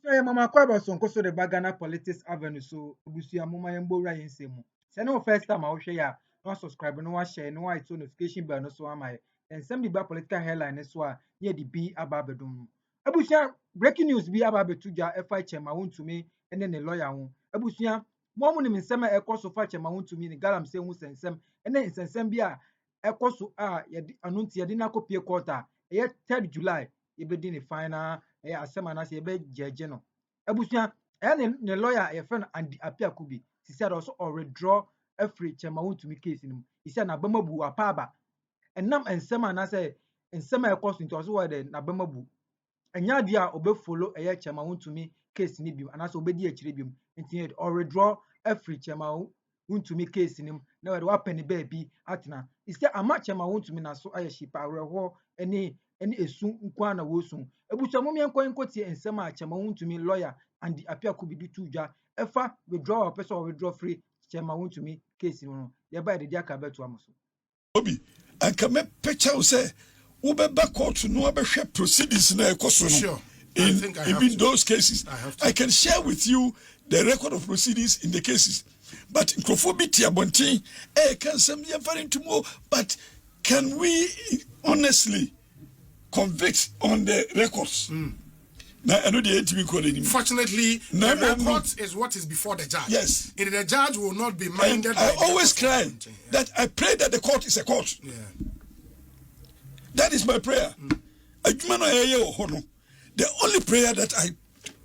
Say mama kwa ba so nkoso de bagana politics avenue so obusia mama yembo ra yensemu. Say no first time I hwe ya no subscribe no wa share no wa hit notification bell no so amaye. Ensem di ba political headline so a ye di bi aba bedum. Abusia breaking news bi aba betuja FI chairman Wontumi ene ne lawyer ho. Abusia mo mu ni nsem a ekoso fa chairman Wontumi ni galam se hu sensem ene nsensem bi a ekoso a ye di anunti ye di na kopie quarter. Ye 3rd July ye be di ni final asɛm anaasɛ yɛbɛgyegye no abusua ne lawyer a yɛfrɛ no Andy Apiaku bi si sɛ ɔso ɔredraw afiri Chairman Wontumi case no mu si sɛ n'abɛma bu apa aba ɛnam nsɛm anaasɛ nsɛm a ɛkɔ so nti ɔso wɔyɛ dɛ n'abɛma bu ɛnyɛ adeɛ a ɔbɛfolo Chairman Wontumi case no bi anaasɛ ɔbɛdi akyire bi mu nti ɔredraw afiri Chairman Wontumi case no mu na wɔde wapɛ ne baabi atena sɛ ama Chairman Wontumi na so ayɛ hyipa awerɛhoɔ ne esu nkwa na wosu ebusua mo nkotie nsɛm a Chairman Wontumi lawyer Andy Apiaku bi tu dwa ɛfa withdrawal pɛ sɛ withdraw free Chairman Wontumi case no yɛba yɛde aka bɛto am so obi anka me picture say wobɛba court no abɛhwɛ proceedings na ɛkɔ so no in even those cases I can share with you the record of proceedings in the cases but nkrofobiti abontin can some referring to more but can we honestly convict on the records? Now, I know the ATV call anymore. Fortunately, the record is what is before the judge. Yes. And the judge will not be minded. And I always cry that I pray that the court is a court. Yeah. That is my prayer. The only prayer that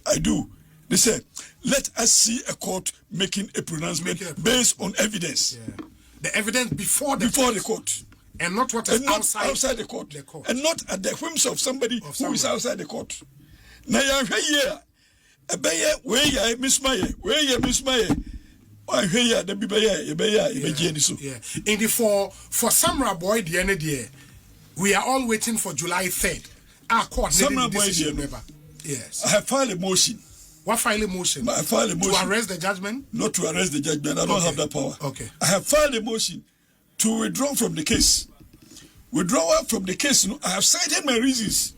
I do, they say, let us see a court making a pronouncement based on evidence. Yeah. The evidence before the court. And not what is outside the court. And not at the whims of somebody who is outside the court. Now you hear a bayer where you miss my I hear the bibaye yeah. And for Samurai boy the end of the year, we are all waiting for July 3rd. Our court Samurai boy never. Yes. I have filed a motion. What file a motion? I filed a motion to arrest the judgment? Not to arrest the judgment. I don't have that power. Okay. I have filed a motion to withdraw from the case. Withdrawal from the case, I have cited my reasons.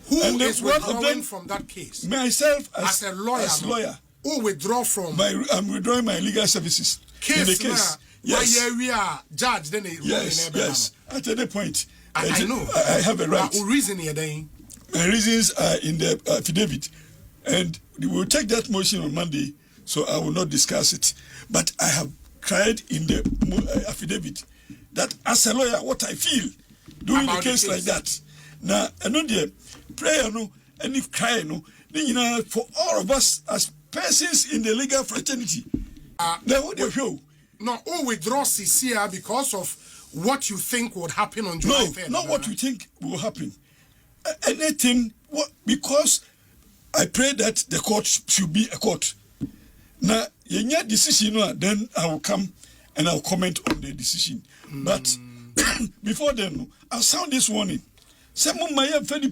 Who is withdrawing from that case? Myself as a lawyer. Who withdraw from? I'm withdrawing my legal services. In the case. Yes. Why we are judge then yes. At any point. I know. I have a right. What reason here then? My reasons are in the affidavit. And we will take that motion on Monday, so I will not discuss it. But I have tried in the affidavit that as a lawyer, what I feel doing a case like that. Now, I know the prayer, no, and if cry, no, then you know, for all of us as persons in the legal fraternity, then what they show. No, withdraw CCR because of what you think would happen on July 3rd. No, not what you think will happen. Anything, because I pray that the court should be a court. Now, your decision, then I will come and I'll comment on the decision. But before then, I'll sound this warning. Some my penny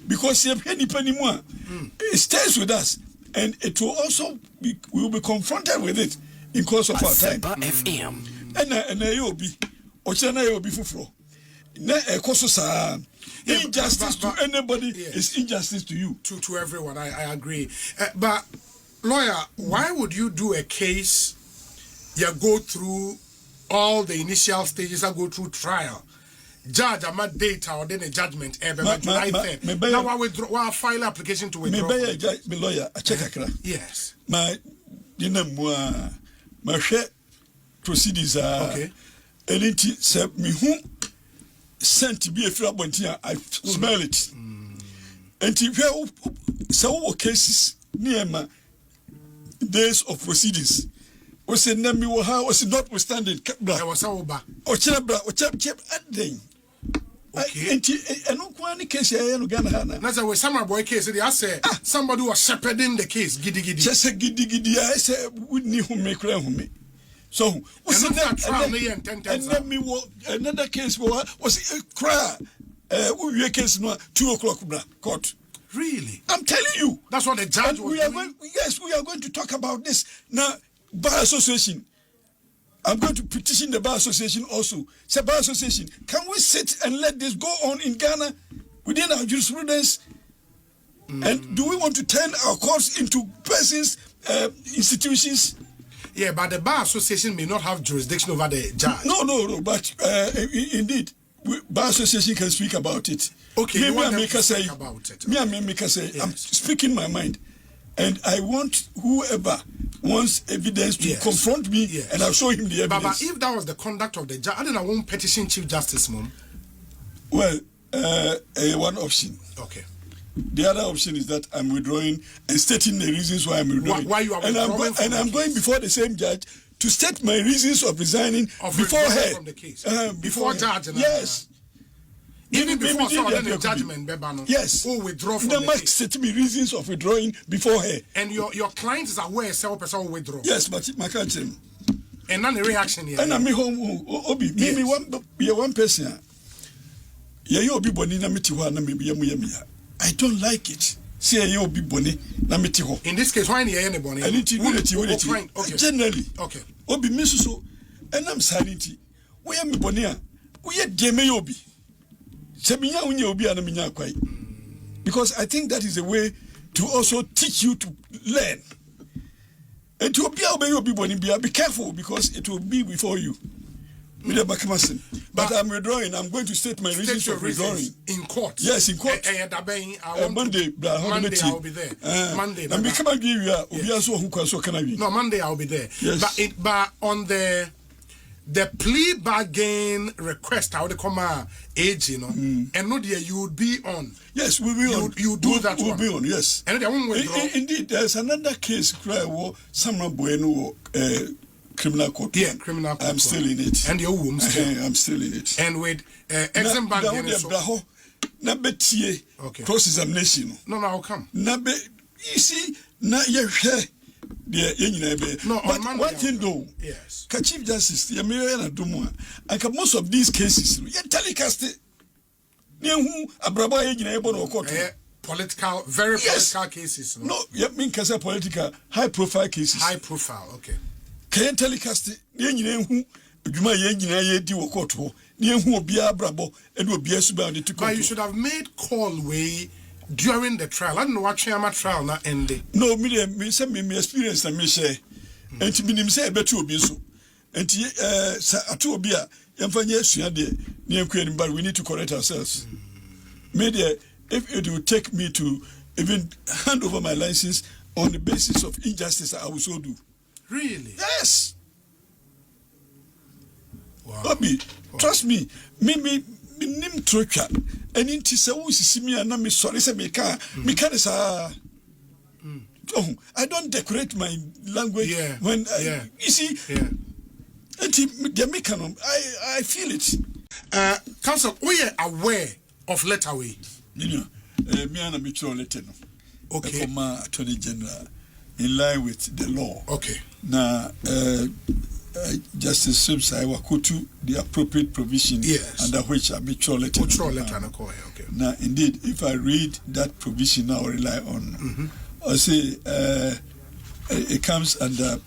because it stays with us and it will also we will be confronted with it in course of our time. And you'll be for injustice to anybody is injustice to you. To everyone, I agree. But lawyer, why would you do a case? You go through all the initial stages and go through trial. Judge, I'm at data or then a judgment. Now I file application to withdraw. My lawyer, I check a yes. My share proceedings are okay. And it said me who sent to be a free here. I smell it. And if you some cases near my days of proceedings. Was it name you how was it notwithstanding? I was over. Or chebra or chep at day. Okay. And no one case here in Ghana. That's a summer boy case. They say somebody was shepherding the case. Giddy. Just a giddy. I say, wouldn't who make me. So, was it that? And then me another case was a cry. We case no 2 o'clock court. Really? I'm telling you. That's what the judge was doing. We are going to talk about this now. Bar Association. I'm going to petition the Bar Association also. Say, Bar Association, can we sit and let this go on in Ghana within our jurisprudence? And do we want to turn our courts into persons, institutions? Yeah, but the bar association may not have jurisdiction over the judge. No. But indeed, bar association can speak about it. Okay, me want and to say about it. Me and Mika say, Yes. I'm speaking my mind, and I want whoever wants evidence to confront me, and I'll show him the evidence. But if that was the conduct of the judge, I don't want petition Chief Justice, Mom. Well, one option. Okay. The other option is that I'm withdrawing and stating the reasons why I'm withdrawing. Why you are withdrawing? I'm going before the same judge to state my reasons of resigning before her. From the case. Before judge. Yes. Even before the judgment. Yes. Who withdraw from the must case. state me reasons of withdrawing before her. And your client is aware person will withdraw. Yes, but my country. And none reaction here. And I'm home. Obi, me one person. Yeah, obi boni na meti ho na me biya. I don't like it. See, you obi boni na meti ho. In this case, why any anybody? Okay. Generally. Okay. Obi me so and I'm sanity. We am boni a. We dey me obi. Seminya unye obi ana minya kwai. Because I think that is a way to also teach you to learn. And to obi boni be careful because it will be before you. But I'm withdrawing. I'm going to state my reasons for withdrawing. In court? Yes, in court. Monday, I will be there. Monday. No, Monday I will be there. Yes. But on the plea bargain request, how they come age, and no dear, you would be on. Yes, we will. You do that. We'll be on. Yes. And they won't withdraw. Indeed, there's another case. Samra Bueno. Criminal court. Yeah, criminal court. I'm still in it. And your womb still. I'm still in it. And with exam bank. Okay. Cross examination. No, I'll come. You see, na no, but Monday, one thing though, yes. Chief Justice, and most of these cases, you telecast it. Political, very political cases. No, you mean political, high profile cases. High profile, okay. Can you telecast it? But you should have made call way during the trial. I don't know what trial not ended. No, me experience and me share. And to me say better be so. And atobia yamfanya suade near queen, but we need to correct ourselves. Media, if it will take me to even hand over my license on the basis of injustice, I will so do. Really? Yes. Wow. Bobby, trust me. Me nim trocha. And in tisa wo sisi me na me sorry say me can is I don't decorate my language when you see. Yeah. I feel it. Counsel, we are aware of letterway. Me and me throw letter no. Okay. From Attorney General in line with the law. Okay. Now, Justice Sims, I will quote the appropriate provision under which I make sure letter. Okay. Now, indeed, if I read that provision, I will rely on. I say it comes under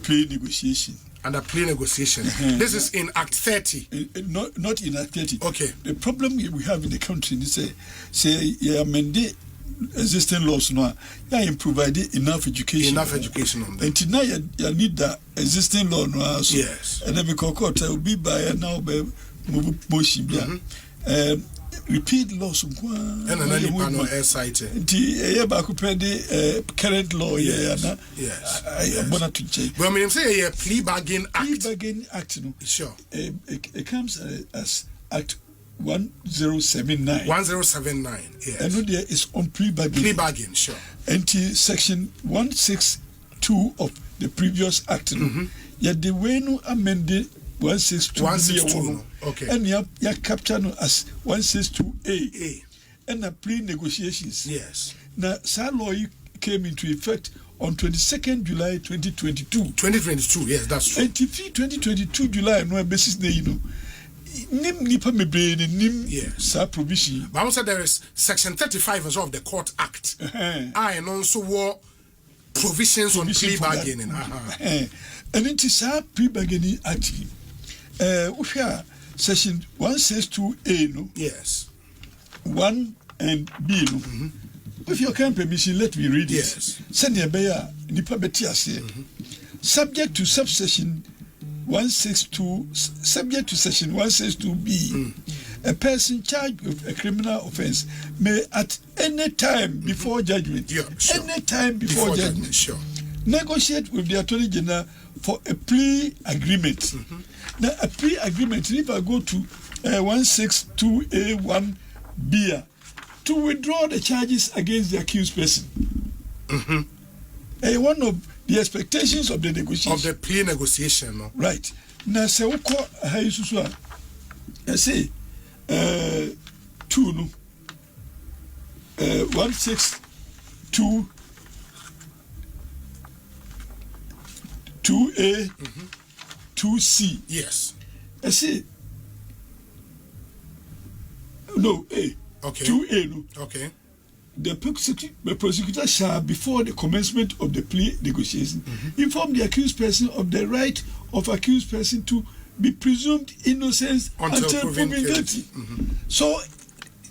plea negotiation. Under plea negotiation. This is in Act 30. Not in Act 30. Okay. The problem we have in the country is say amend existing laws now. Provide enough education. Enough education on them. And now you need that existing law now. So, yes. And then because court will be by now by motion. Repeat laws. And then you panel air sighting. The current law. Yes. I'm going to check. But I mean, say a plea bargain act. Plea bargain act. No. Sure. It comes as Act 1079. 1079. Yes. And there is on plea bargain. Plea bargain. Sure. And section 162 of the previous act. Yet the way no amended 162. Okay. And you capture as 162A. And a plea negotiations. Yes. Now, that law came into effect on 22nd July 2022. 2022, yes, that's true. And 2022 July, no basis there, Nim nipa mebe nim sa provision. But also there is section 35 as well of the Court Act. And also war provisions on plea bargaining. And it is a plea bargaining act. Section 162A, no? Yes. 1 and B, no? With your kind permission, let me read it. Yes. Send your bear, Nipa Betias. Subject to subsection 162, subject to section 162B, a person charged with a criminal offense may at any time before judgment, any time before judgment, negotiate with the Attorney General for a plea agreement. Now, a plea agreement, if I go to 162A1B, to withdraw the charges against the accused person. One of the expectations of the negotiation. Of the plea negotiation, no? Right. Now, say, I say, 2, no? 162 2A 2C. Yes. I say, no, A. Okay. 2A, no? Okay. The prosecutor shall, before the commencement of the plea negotiation, inform the accused person of the right of accused person to be presumed innocent until proven guilty. So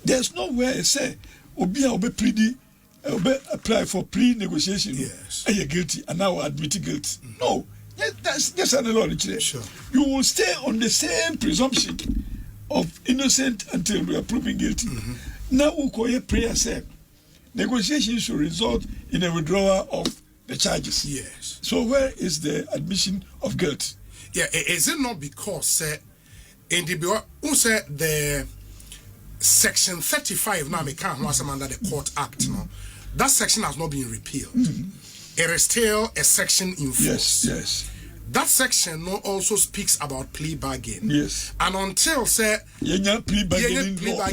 there's nowhere it say obi pleading, apply for plea negotiation. Yes. And you're guilty and now admit guilt. No, that's an law. Sure. You will stay on the same presumption of innocent until we are proven guilty. Now we prayer say negotiations should result in a withdrawal of the charges. Yes. So where is the admission of guilt? Yeah, is it not because in the section 35 now we can't under the Court Act, no? That section has not been repealed. It is still a section in force. Yes. That section also speaks about plea bargain. Yes. And until plea bargaining law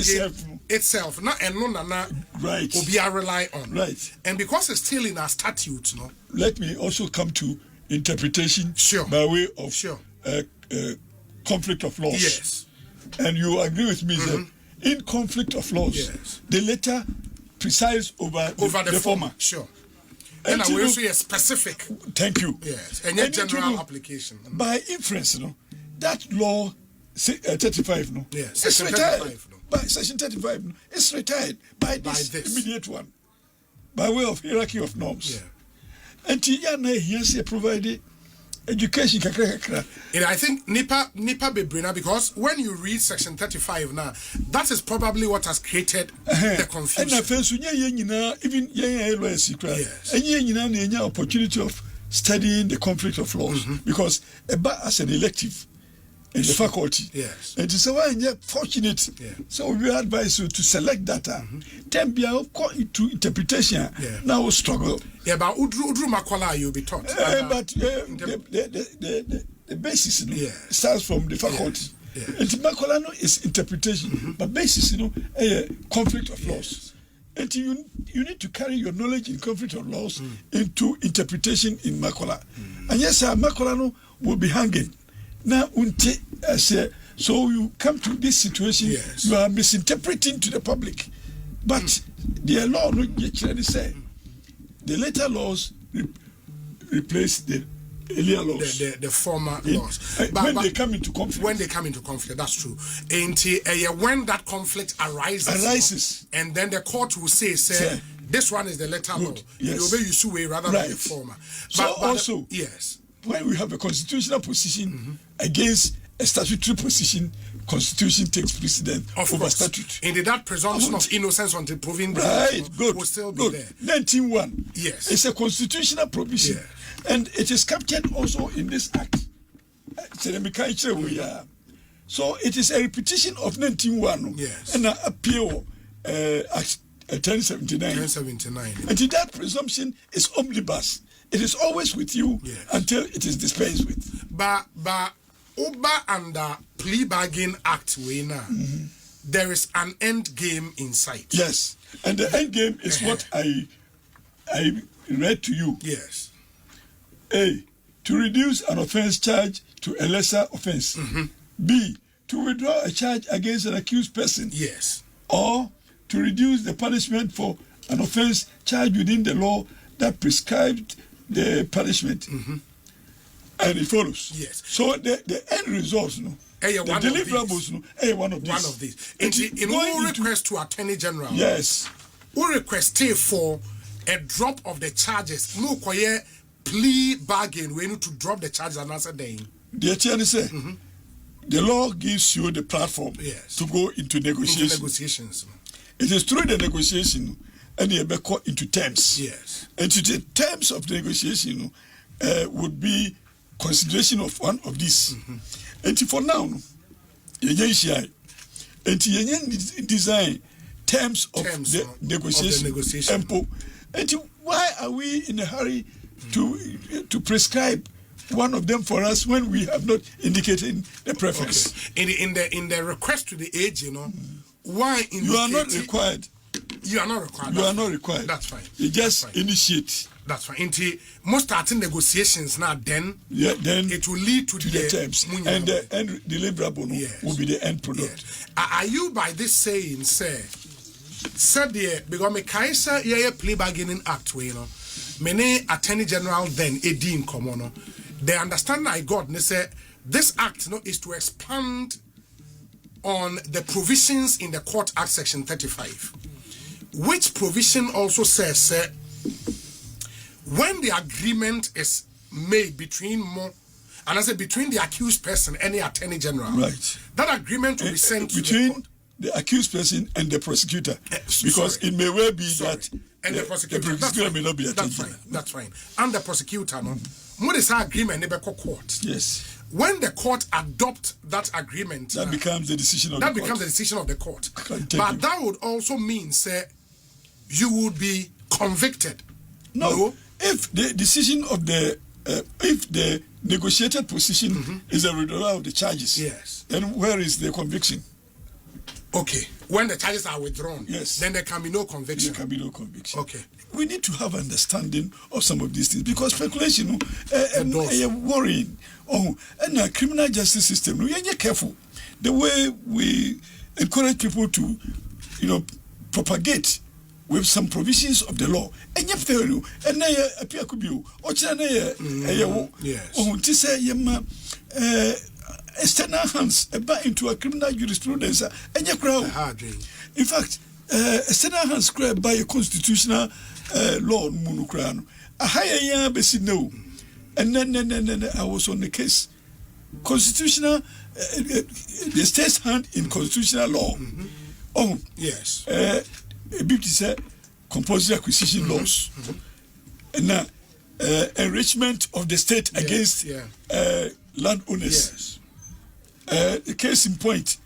itself, na right, Obia rely on. Right. And because it's still in our statute, no. Let me also come to interpretation. Sure. By way of conflict of laws. Yes. And you agree with me that in conflict of laws, the latter presides over the former. Sure. And I will say a specific. Thank you. Yes. And a general application. By inference, that law 35, no. Yes. It's retired. 35, no. By section 35, no. It's retired by this immediate one. By way of hierarchy of norms. Yeah. And he provided education. And I think Nipa Bebrina, because when you read section 35 now, that is probably what has created the confusion. And even lawyers, and opportunity of studying the conflict of laws because as an elective in the faculty. Yes. And it's why you're fortunate. Yeah. So we advise you to select data. Then be into interpretation. Yeah. Now we'll struggle. Yeah, but Udru Makwala you'll be taught. But the basis starts from the faculty. Yeah. And Makwala is interpretation, but basis conflict of laws. And you need to carry your knowledge in conflict of laws into interpretation in Makwala. And yes, Makwala will be hanging. Now, so you come to this situation, you are misinterpreting to the public. But the law, say, the later laws replace the earlier laws. The former laws. When they come into conflict. When they come into conflict, that's true. When that conflict arises. And then the court will say, this one is the later law. Yes. You obey Yusue rather than the former. So also, yes. When we have a constitutional position against a statutory position, constitution takes precedence over statute. And that presumption of innocence until proven good will still be there. 19.1. Yes. It's a constitutional provision. Yes. And it is captured also in this act. So it is a repetition of 19.1. Yes. And an appeal Act 1079. 1079. And that presumption is omnibus. It is always with you until it is dispensed with. But Oba and the Plea Bargain Act there is an end game in sight. Yes. And the end game is what I read to you. Yes. A, to reduce an offense charge to a lesser offense. B, to withdraw a charge against an accused person. Yes. Or to reduce the punishment for an offense charged within the law that prescribed the punishment. And it follows. Yes. So the end result, the deliverables, one of these. In all request to Attorney General. Yes. who requested for a drop of the charges. No koye plea bargain. We need to drop the charges and answer them. The attorney say the law gives you the platform to go into negotiations. It is through the negotiation and you be into terms. Yes. And to the terms of the negotiation would be consideration of one of these. And for now, and design terms of the negotiation. And why are we in a hurry to prescribe one of them for us when we have not indicated the preference? Okay. In the request to the age, why you are not required. You are not required. You are not required. That's fine. You just initiate. That's fine. Until most starting negotiations now, then it will lead to the terms, and the end deliverable will be the end product. Yes. Are you by this saying, say, said the because me kaisa plea bargaining act many attorney general then Edin Komono, the understanding I got they say this act is to expand on the provisions in the Court Act section 35, which provision also says when the agreement is made between between the accused person and the attorney general, right, that agreement will be sent between to the court. The accused person and the prosecutor, because it may well be that and the prosecutor may not be that's fine. That's fine. And the prosecutor, what is our agreement in the court? Yes. When the court adopt that agreement, that becomes the decision of the court. That becomes the decision of the court. But that would also mean, say, you would be convicted. No. If the decision of the if the negotiated position is a withdrawal of the charges, yes, then where is the conviction? Okay. When the charges are withdrawn, yes, then there can be no conviction. There can be no conviction. Okay. We need to have understanding of some of these things because speculation is worrying. Oh, and the criminal justice system, we are careful. The way we encourage people to, propagate with some provisions of the law. And yet, and appear could be, or yes. External hands about into a criminal jurisprudence and your crowd. In fact, external hands created by a constitutional law Munukrano. A higher basic no. And then I was on the case. Constitutional the state's hand in constitutional law. Oh yes. A bit is compulsory acquisition laws. And now enrichment of the state against landowners. Yes. The case in point,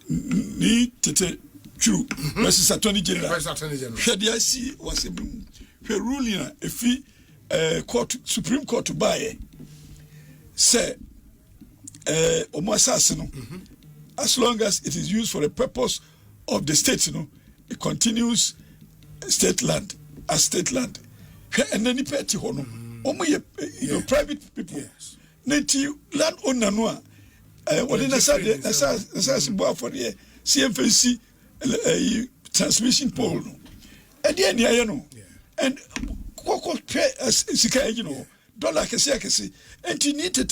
need to true versus Attorney General. The IC was a ruling if court Supreme Court to buy say as long as it is used for the purpose of the state, it continues state land as state land. And then the petty private people. Yes. Neti land owner no what in asase boa for the CMFC transmission pole no and the anya no and koko sika dollar kese and you need to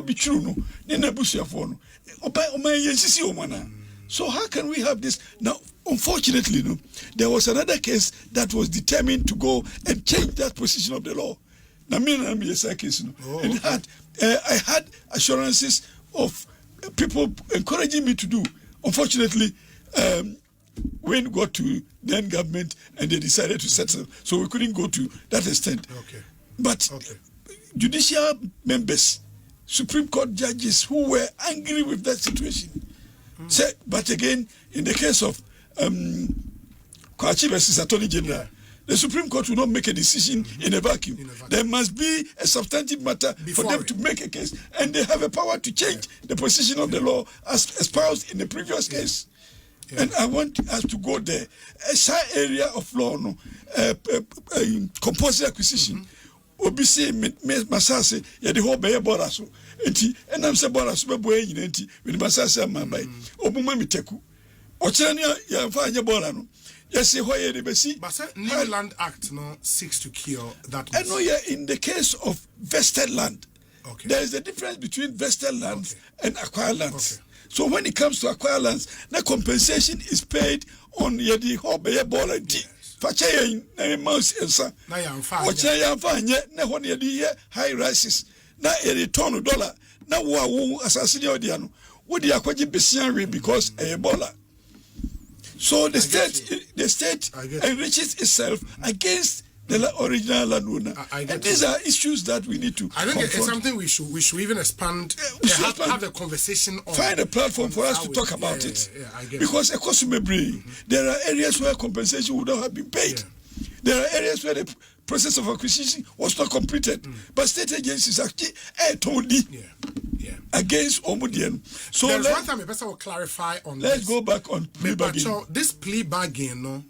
be true no na busuafo no oman yensisi omana. So how can we have this now? Unfortunately, there was another case that was determined to go and change that position of the law. Now, I had assurances of people encouraging me to do. Unfortunately, when we got to then government and they decided to settle, so we couldn't go to that extent. Okay. But judicial members, Supreme Court judges who were angry with that situation, said, but again, in the case of Kwachi versus Attorney General, the Supreme Court will not make a decision in a vacuum. There must be a substantive matter for them to make a case. And they have a power to change the position of the law as espoused in the previous case. And I want us to go there. A side area of law, compulsory acquisition. Obisi masase ya the whole bay boraso. And I'm saying boraso boy with masase mambai. Obuma miteku. Ochania ya fanya borano. Yes, why the basi. But New Land Act seeks to cure that. I know in the case of vested land, there is a difference between vested lands and acquired lands. So when it comes to acquire lands, the compensation is paid on the hobby ball and tea. Fache and mouse and son. Watch I am fine yet, no one the high rises. Now a ton of dollar. Now who assassinate Diano. Would the aquatic be because a baller? So the state enriches itself against the original landowner. And these are issues that we need to. I think it's something we should even expand. Have a conversation on. Find a platform for us to talk about it. Because there are areas where compensation would not have been paid. There are areas where the process of acquisition was not completed. But state agencies actually told against Omudian. So there's one time a person will clarify on let's go back on plea bargain. So this plea bargain, no,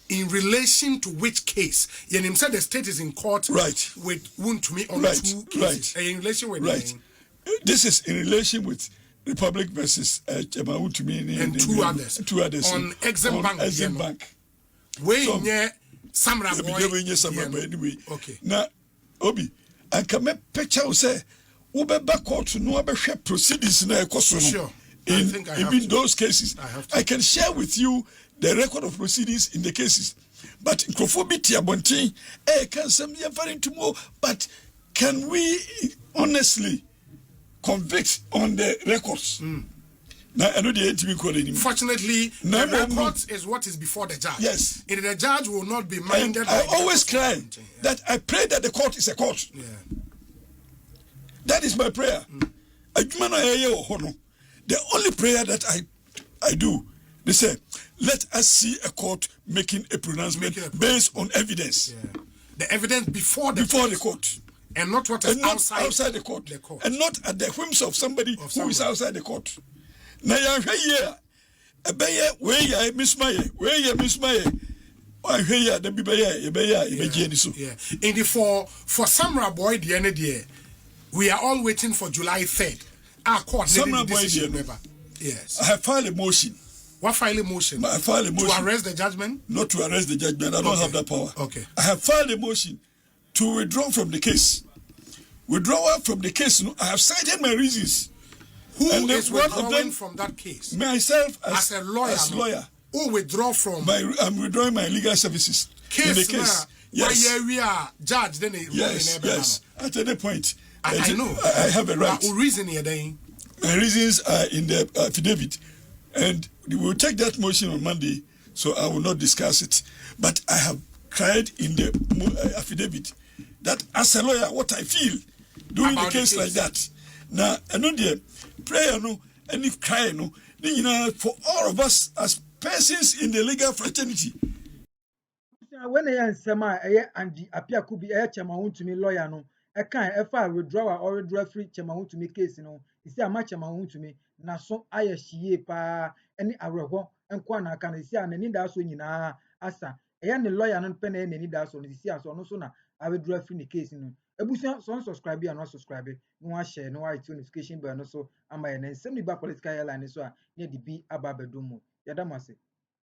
in relation to which case? You said the state is in court with Wontumi on 2 cases. In relation with this is in relation with Republic versus Wontumi and two others on Exim Bank. Where Samra boy anyway. Okay. Now, Obi, and come a picture say Ubeba court no abehwe proceedings na ekoso. Sure. In those cases, I can share with you the record of proceedings in the cases. But Crofobiti Abontin, can some be referring to more, but can we honestly convict on the records? Now, I know the NTV call anymore. Fortunately, the records is what is before the judge. Yes. And the judge will not be minded. I always cry that I pray that the court is a court. Yeah. That is my prayer. The only prayer that I do, they say, let us see a court making a pronouncement based on evidence. Yeah. The evidence before the court. And not what is outside the court. And not at the whims of somebody who is outside the court. Now you hear where you miss my I hear the yeah. And for Samra boy the end of the year, we are all waiting for July 3rd. Our court yes. I have filed a motion. What file a motion? I filed a motion to arrest the judgment? Not to arrest the judgment. I don't have that power. Okay. I have filed a motion to withdraw from the case. Withdrawal from the case. I have cited my reasons. Who is withdrawing from that case? Myself as a lawyer. As lawyer. Who withdraw from? I'm withdrawing my legal services. Case in the case. Yes. We are judge. Then yes. At any point. I know. I have a right. What reason here then? My reasons are in the affidavit. And we will take that motion on Monday, so I will not discuss it. But I have cried in the affidavit that as a lawyer, what I feel doing a case like that. Now, I know the prayer, no, and if cry, no, for all of us as persons in the legal fraternity. When I am Sama, and appear could be a chairman to me lawyer, no, I can't ever withdraw or withdraw free chairman to me case, you know. You see a match chairman to me. Na so ayehie pa ene awerho enko na aka na isi anani da so nyina asa eya ne lawyer no pe na enani da so no isi aso no so na awedura free ne case no ebusia so subscribe ya no subscribe no wa share no wa hit notification bell no so ama ye na nsem ni ba political airline so a ne de bi aba badum yada mase.